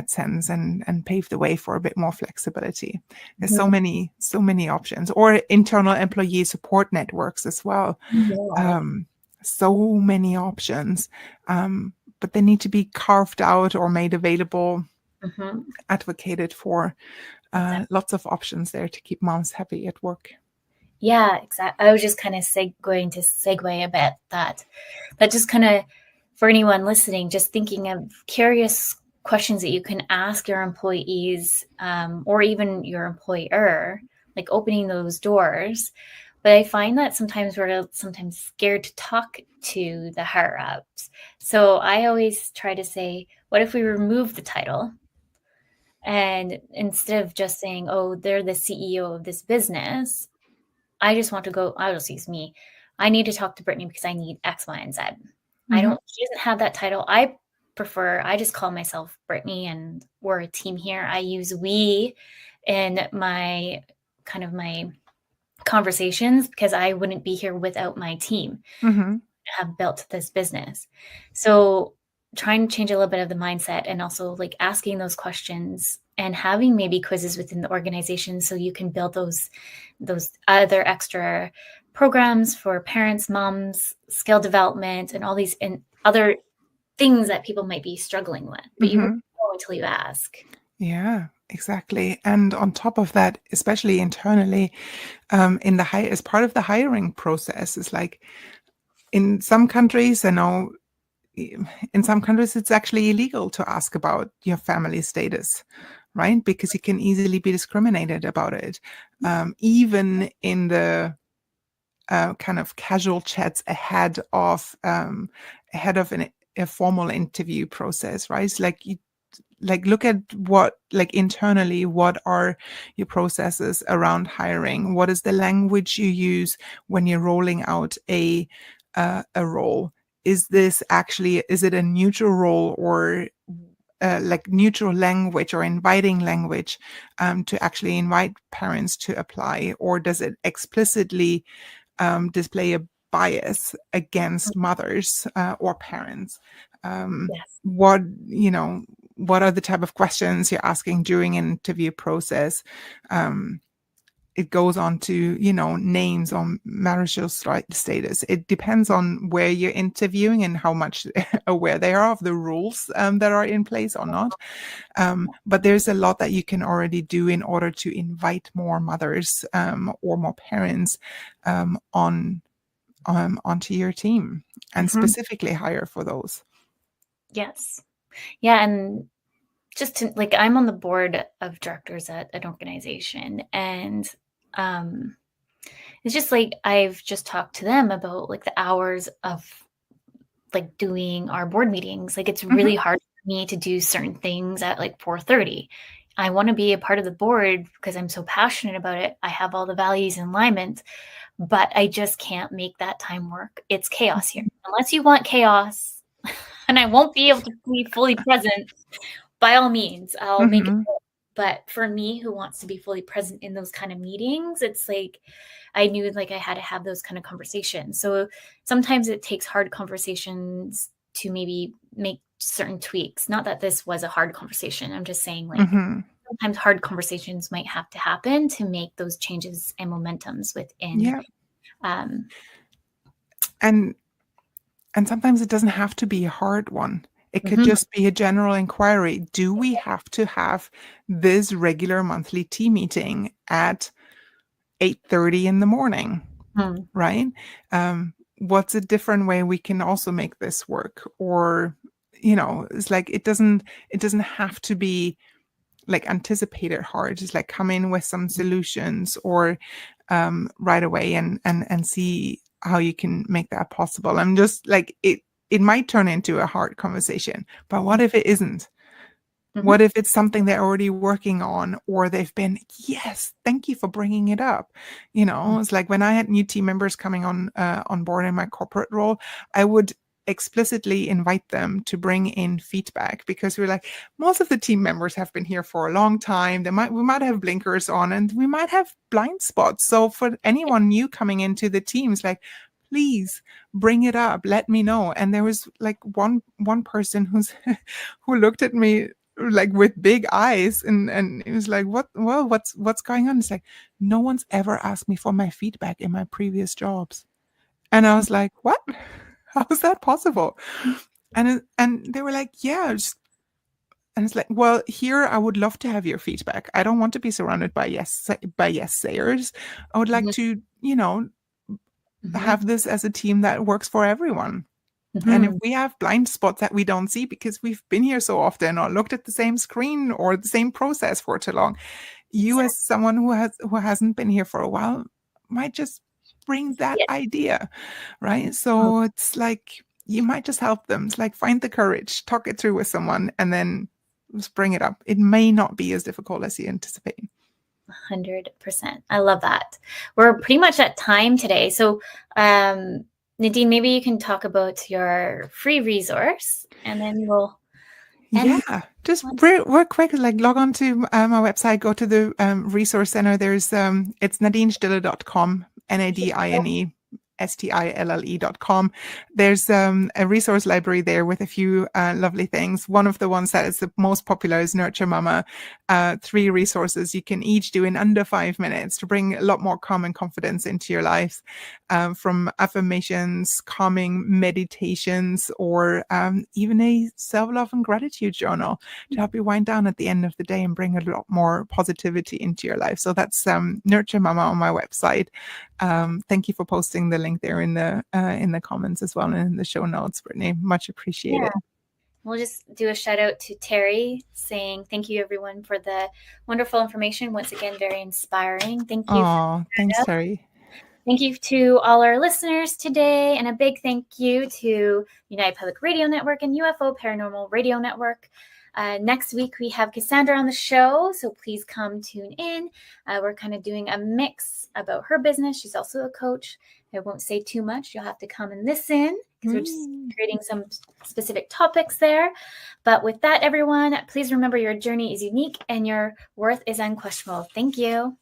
sense, and pave the way for a bit more flexibility. There's so many options, or internal employee support networks as well. So many options. But they need to be carved out or made available, advocated for. Lots of options there to keep moms happy at work. Yeah, exactly. I was just kind of going to segue a bit that just kind of, for anyone listening, just thinking of curious questions that you can ask your employees or even your employer, like opening those doors. But I find that sometimes we're scared to talk to the higher ups. So I always try to say, what if we remove the title? And instead of just saying, oh, they're the CEO of this business, I just want to go, I'll just use me. I need to talk to Brittney because I need X, Y, and Z. She doesn't have that title. I just call myself Brittney, and we're a team here. I use we in my conversations because I wouldn't be here without my team. Have built this business. So trying to change a little bit of the mindset, and also like asking those questions and having maybe quizzes within the organization so you can build those other extra programs for parents, moms, skill development, and all these and other things that people might be struggling with, but you won't know until you ask. Yeah, exactly. And on top of that, especially internally, as part of the hiring process, is like in some countries, I know in some countries it's actually illegal to ask about your family status, right? Because you can easily be discriminated about it. Even in the kind of casual chats ahead of a formal interview process, right? It's like look at internally, what are your processes around hiring? What is the language you use when you're rolling out a role? Is it a neutral role, or neutral language or inviting language to actually invite parents to apply? Or does it explicitly display a bias against mothers or parents? Yes. What are the type of questions you're asking during an interview process? It goes on to, names on marital status. It depends on where you're interviewing and how much aware they are of the rules that are in place or not. But there's a lot that you can already do in order to invite more mothers or more parents onto your team, and specifically hire for those. Yes. Yeah. And just to I'm on the board of directors at an organization, and it's just I've just talked to them about the hours of doing our board meetings. It's really hard for me to do certain things at 4:30. I want to be a part of the board because I'm so passionate about it. I have all the values in alignment, but I just can't make that time work. It's chaos here. Unless you want chaos, and I won't be able to be fully present, by all means, I'll make it work. But for me, who wants to be fully present in those kind of meetings, it's I knew I had to have those kind of conversations. So sometimes it takes hard conversations to maybe make certain tweaks. Not that this was a hard conversation. I'm just saying sometimes hard conversations might have to happen to make those changes and momentums within. Yeah. And sometimes it doesn't have to be a hard one. It could just be a general inquiry. Do we have to have this regular monthly team meeting at 8:30 in the morning? Right? What's a different way we can also make this work? Or, it's it doesn't have to be anticipated hard. Just come in with some solutions, or right away and see how you can make that possible. I'm just it might turn into a hard conversation, but what if it isn't? What if it's something they're already working on, or they've been, yes, thank you for bringing it up. It's when I had new team members coming on board in my corporate role, I would explicitly invite them to bring in feedback, because we're most of the team members have been here for a long time. We might have blinkers on, and we might have blind spots. So for anyone new coming into the teams, please bring it up. Let me know. And there was one person who looked at me with big eyes, and it was what's going on? It's no one's ever asked me for my feedback in my previous jobs. And I was like, what? How is that possible? And they were yeah. And it's well, here I would love to have your feedback. I don't want to be surrounded by yes sayers. I would like to, have this as a team that works for everyone. And if we have blind spots that we don't see because we've been here so often, or looked at the same screen or the same process for too long, you as someone who hasn't been here for a while might just bring that idea, right? So it's you might just help them. It's find the courage, talk it through with someone, and then just bring it up. It may not be as difficult as you anticipate. 100%. I love that. We're pretty much at time today. So Nadine, maybe you can talk about your free resource, and then we'll just real quick, log on to my website, go to the resource center. There's it's NadineStille.com, NADINE stille.com. There's a resource library there with a few lovely things. One of the ones that is the most popular is Nurture Mama. 3 resources you can each do in under 5 minutes to bring a lot more calm and confidence into your lives, from affirmations, calming meditations, or even a self-love and gratitude journal to help you wind down at the end of the day and bring a lot more positivity into your life. So that's Nurture Mama on my website. Thank you for posting the link there in the comments as well and in the show notes, Brittney. Much appreciated. Yeah. We'll just do a shout out to Terry saying thank you everyone for the wonderful information. Once again, very inspiring. Thank you. Oh, thanks, Terry. Thank you to all our listeners today, and a big thank you to United Public Radio Network and UFO Paranormal Radio Network. Next week, we have Cassandra on the show, so please come tune in. We're kind of doing a mix about her business. She's also a coach. I won't say too much. You'll have to come and listen because we're just creating some specific topics there. But with that, everyone, please remember your journey is unique and your worth is unquestionable. Thank you.